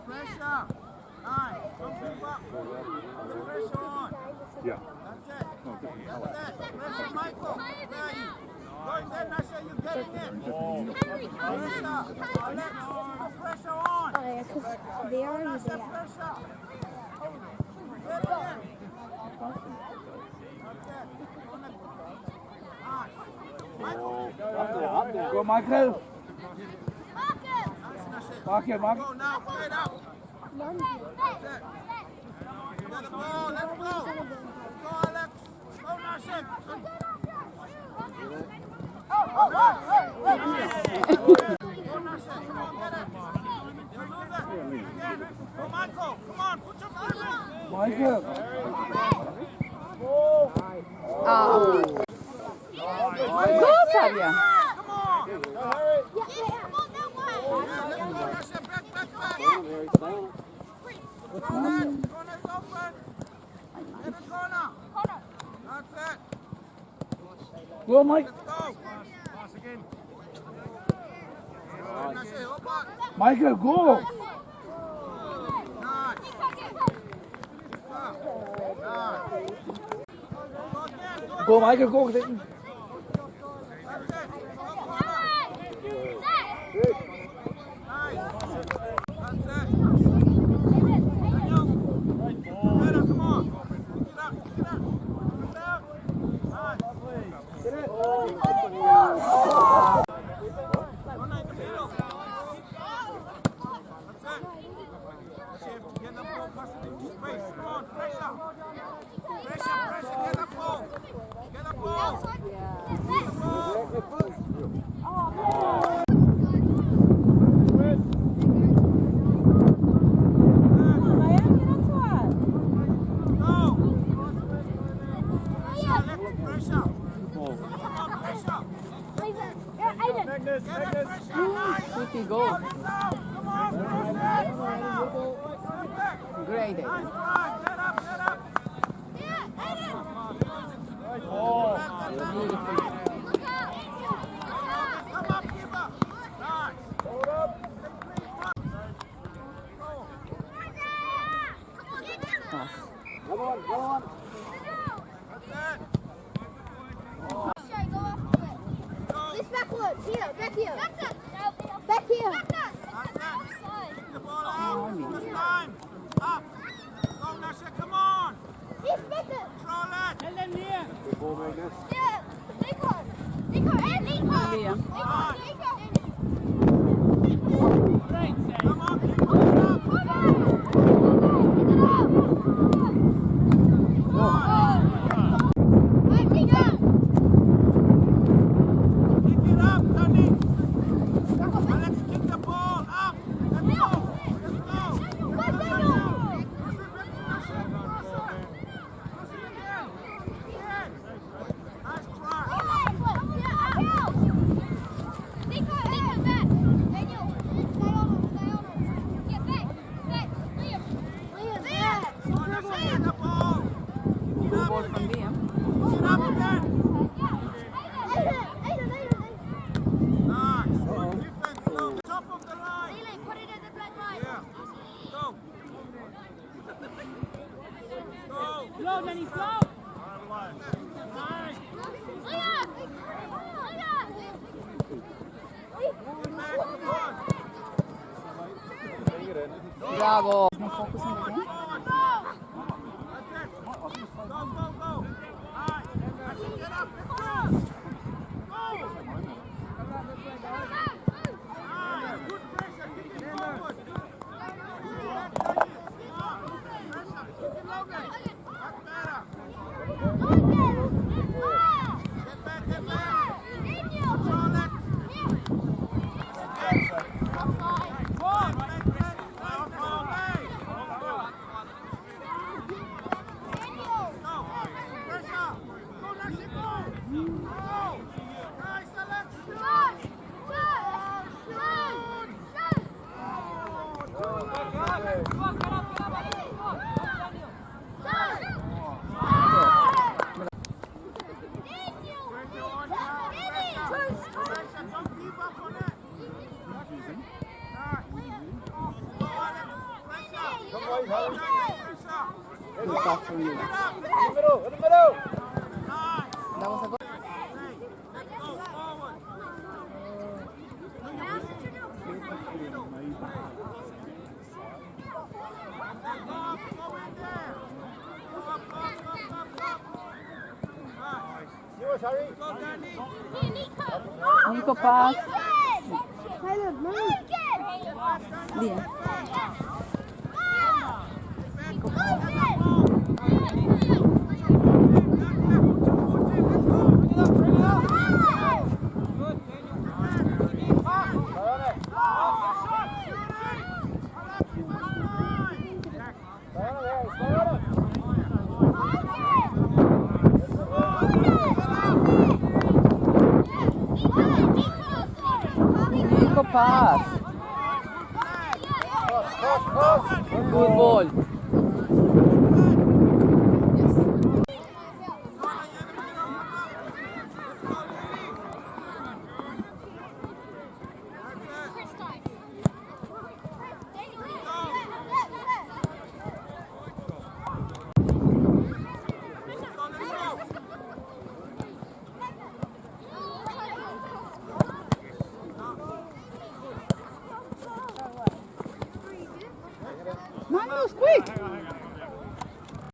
Pressure. Nice. Don't give up. Put the pressure on. Yeah. That's it. Pressure, Michael. There you. Go in there, Nasha. You're getting it. Pressure. Alex, put pressure on. Oh, yeah, because they are already there. Pressure. Get in. Up there. Go, Michael. Mark it. Go now, play it out. That's it. Get the ball, let's go. Go, Alex. Go, Nasha. Go, Nasha. Come on, get it. You lose it. Again. Go, Michael. Come on, put your foot in. Michael. Go, Fabia. Come on. Corner's open. Get the corner. That's it. Go, Mike. Let's go. Pass again. Michael, go. Nice. Go, Michael, go. That's it. Nice. That's it. Better, come on. Get up. Nice. Get it. One in the middle. That's it. Shift. Get the ball, pass it into space. Come on, pressure. Get the ball. Get the ball. Quickly go. Great. Come on. This backwards. Here, back here. Back here. The ball out. This time. Up. Go, Nasha. Come on. This back there. Control it. Good ball, Magnus. Yeah. Nico. Liam. Come on. Keep it up. Pick it up, Tony. Alex, kick the ball up. Let's go. Nice try. Get the ball. Good ball from Liam. Pick it up again. Nice. Good defense. Go. Top of the line. Yeah. Go. Go. Slow, Danny, slow. Nice. Bravo. No focus on the game. Go. Nice. Get up. Let's go. Nice. Good pressure. Kick it forward. Pressure. Kick it longer. That's better. Get back. Control it. Don't give up on it. Good pass from you. In the middle, in the middle. That was a good. Yours, Harry. Nico pass. Tyler, move. Liam. Nico pass. Good ball. Magnus, quick!